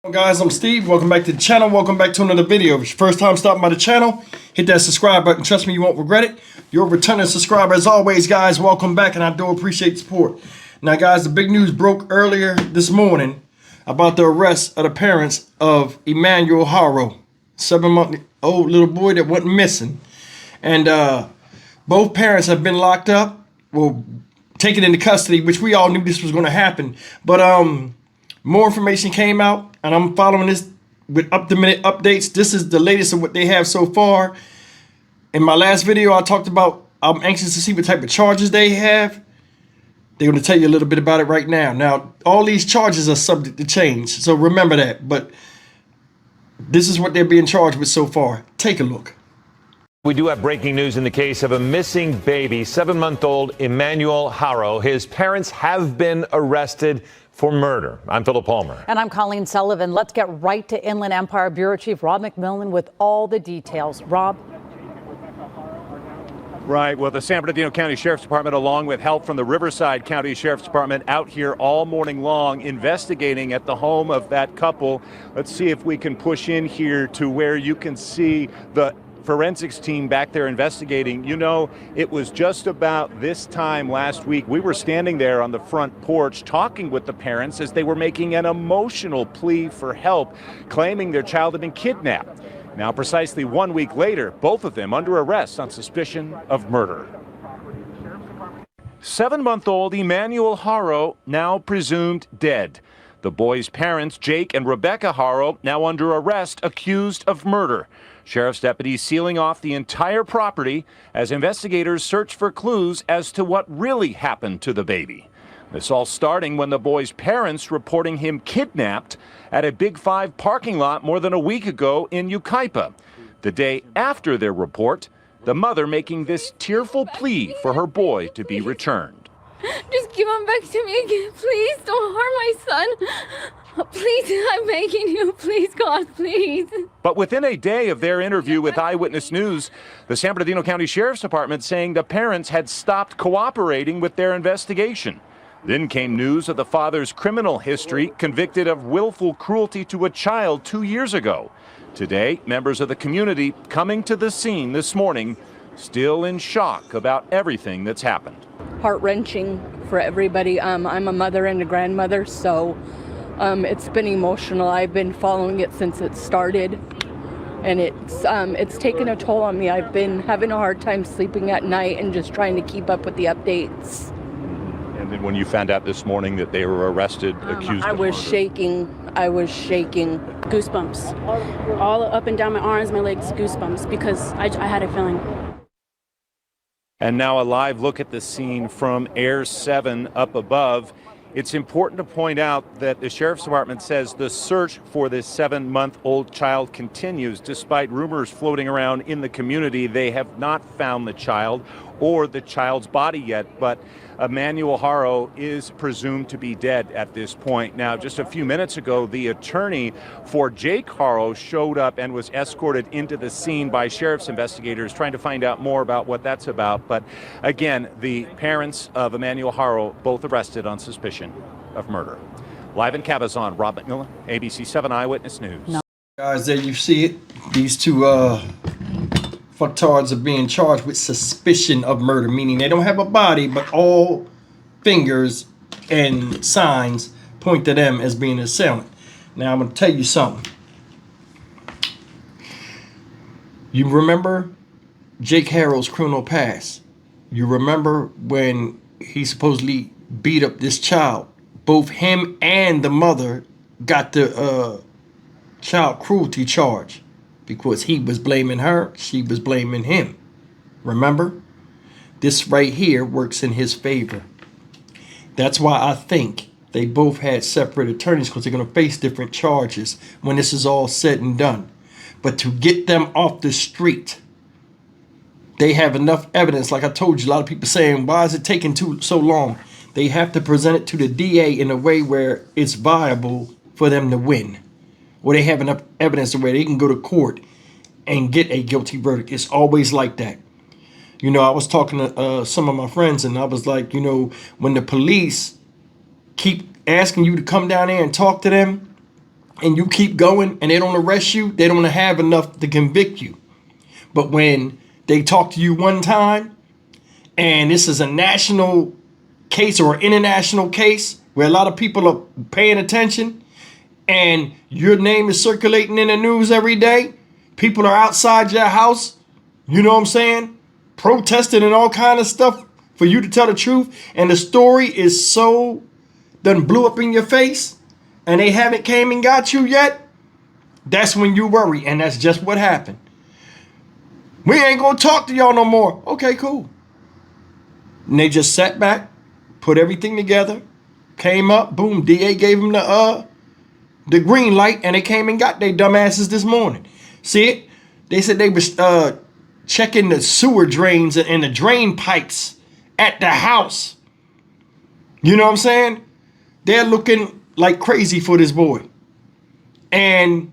Guys, I'm Steve. Welcome back to the channel. Welcome back to another video. If it's your first time stopping by the channel, hit that subscribe button. Trust me, you won't regret it. You're a returning subscriber as always, guys. Welcome back, and I do appreciate the support. Now, guys, the big news broke earlier this morning about the arrest of the parents of Emmanuel Haro, 7-month-old little boy that went missing. And both parents have been locked up, well, taken into custody, which we all knew this was going to happen. But more information came out, and I'm following this with up-to-minute updates. This is the latest of what they have so far. In my last video, I talked about I'm anxious to see what type of charges they have. They're going to tell you a little bit about it right now. Now, all these charges are subject to change, so remember that. But this is what they're being charged with so far. Take a look. We do have breaking news in the case of a missing baby, 7-month-old Emmanuel Haro. His parents have been arrested for murder. I'm Philip Palmer. And I'm Colleen Sullivan. Let's get right to Inland Empire Bureau Chief Rob McMillan with all the details. Rob? Right. Well, the San Bernardino County Sheriff's Department, along with help from the Riverside County Sheriff's Department, out here all morning long investigating at the home of that couple. Let's see if we can push in here to where you can see the forensics team back there investigating. You know, it was just about this time last week we were standing there on the front porch talking with the parents as they were making an emotional plea for help, claiming their child had been kidnapped. Now, precisely 1 week later, both of them under arrest on suspicion of murder. 7-month-old Emmanuel Haro now presumed dead. The boy's parents, Jake and Rebecca Haro, now under arrest, accused of murder. Sheriff's deputies sealing off the entire property as investigators search for clues as to what really happened to the baby. This all starting when the boy's parents reporting him kidnapped at a Big 5 parking lot more than a week ago in Yucaipa. The day after their report, the mother making this tearful plea for her boy to be returned. Just give him back to me again. Please don't harm my son. Please, I'm begging you. Please, God, please. But within a day of their interview with Eyewitness News, the San Bernardino County Sheriff's Department saying the parents had stopped cooperating with their investigation. Then came news of the father's criminal history, convicted of willful cruelty to a child 2 years ago. Today, members of the community coming to the scene this morning, still in shock about everything that's happened. Heart-wrenching for everybody. I'm a mother and a grandmother, so it's been emotional. I've been following it since it started, and it's taken a toll on me. I've been having a hard time sleeping at night and just trying to keep up with the updates. And then when you found out this morning that they were arrested, accused I of was murder. shaking. I was shaking. Goosebumps. All up and down my arms, my legs, goosebumps, because I had a feeling. And now a live look at the scene from Air 7 up above. It's important to point out that the Sheriff's Department says the search for this 7-month-old child continues. Despite rumors floating around in the community, they have not found the child or the child's body yet, but Emmanuel Haro is presumed to be dead at this point. Now, just a few minutes ago, the attorney for Jake Haro showed up and was escorted into the scene by sheriff's investigators trying to find out more about what that's about. But again, the parents of Emmanuel Haro both arrested on suspicion of murder. Live in Cabazon, Rob McMillan, ABC 7 Eyewitness News. No. Guys, there you see it. These two fucktards are being charged with suspicion of murder, meaning they don't have a body, but all fingers and signs point to them as being the assailant. Now, I'm going to tell you something. You remember Jake Haro's criminal past. You remember when he supposedly beat up this child. Both him and the mother got the child cruelty charge. Because he was blaming her, she was blaming him. Remember? This right here works in his favor. That's why I think they both had separate attorneys, because they're going to face different charges when this is all said and done. But to get them off the street, they have enough evidence. Like I told you, a lot of people saying, why is it taking so long? They have to present it to the DA in a way where it's viable for them to win. Or they have enough evidence where they can go to court and get a guilty verdict. It's always like that. You know, I was talking to some of my friends, and I was like, you know, when the police keep asking you to come down there and talk to them, and you keep going and they don't arrest you, they don't have enough to convict you. But when they talk to you one time, and this is a national case or an international case where a lot of people are paying attention, and your name is circulating in the news every day, people are outside your house, you know what I'm saying, protesting and all kind of stuff for you to tell the truth, and the story is so done blew up in your face, and they haven't came and got you yet, that's when you worry, and that's just what happened. We ain't gonna talk to y'all no more. Okay, cool. And they just sat back, put everything together, came up, boom, DA gave them the green light, and they came and got their dumbasses this morning. See it? They said they was checking the sewer drains and the drain pipes at the house. You know what I'm saying? They're looking like crazy for this boy. And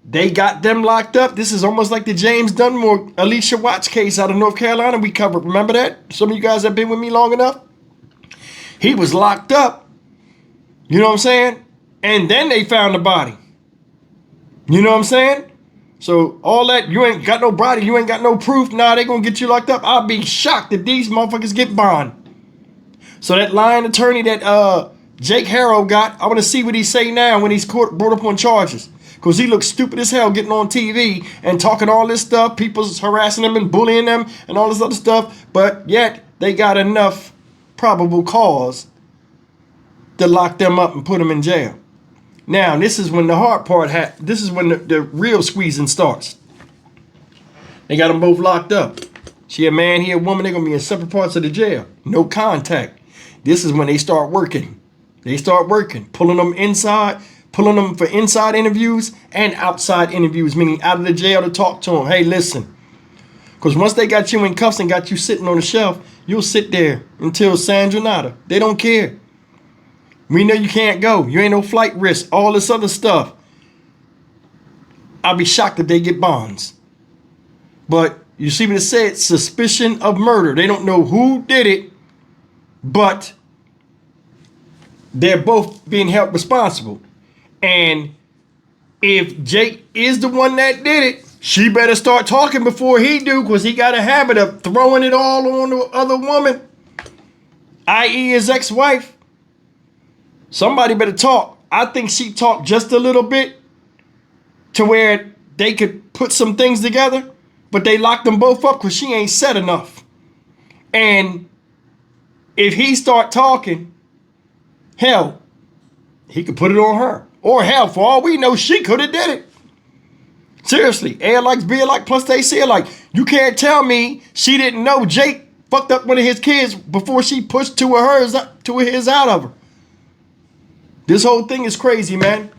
they got them locked up. This is almost like the James Dunmore, Alicia Watts case out of North Carolina we covered. Remember that? Some of you guys have been with me long enough. He was locked up. You know what I'm saying? And then they found the body. You know what I'm saying? So all that, you ain't got no body, you ain't got no proof. Nah, they gonna get you locked up. I'll be shocked if these motherfuckers get bond. So that lying attorney that Jake Haro got, I want to see what he say now when he's brought up on charges. Because he looks stupid as hell getting on TV and talking all this stuff. People's harassing him and bullying them and all this other stuff. But yet they got enough probable cause to lock them up and put them in jail. Now, this is when the hard part, this is when the real squeezing starts. They got them both locked up. She a man, he a woman, they're going to be in separate parts of the jail. No contact. This is when they start working. They start working, pulling them inside, pulling them for inside interviews and outside interviews, meaning out of the jail to talk to them. Hey, listen. Because once they got you in cuffs and got you sitting on the shelf, you'll sit there until Sandra Nada. They don't care. We know you can't go. You ain't no flight risk. All this other stuff. I'll be shocked if they get bonds. But you see what it said? Suspicion of murder. They don't know who did it, but they're both being held responsible. And if Jake is the one that did it, she better start talking before he do, because he got a habit of throwing it all on the other woman, i.e. his ex-wife. Somebody better talk. I think she talked just a little bit to where they could put some things together, but they locked them both up because she ain't said enough. And if he start talking, hell, he could put it on her. Or hell, for all we know, she could have did it. Seriously, A likes B alike plus they C alike. You can't tell me she didn't know Jake fucked up one of his kids before she pushed two of his out of her. This whole thing is crazy, man.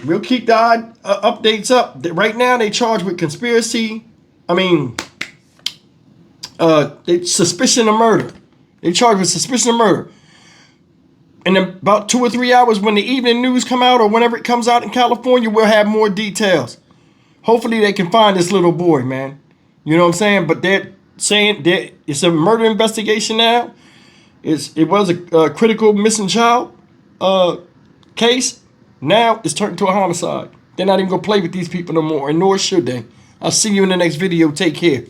We'll keep the updates up. Right now, they charged with conspiracy. Suspicion of murder. They charged with suspicion of murder. In about 2 or 3 hours, when the evening news come out or whenever it comes out in California, we'll have more details. Hopefully, they can find this little boy, man. You know what I'm saying? But they're saying that it's a murder investigation now. It was a critical missing child case. Now it's turned into a homicide. They're not even going to play with these people no more, and nor should they. I'll see you in the next video. Take care.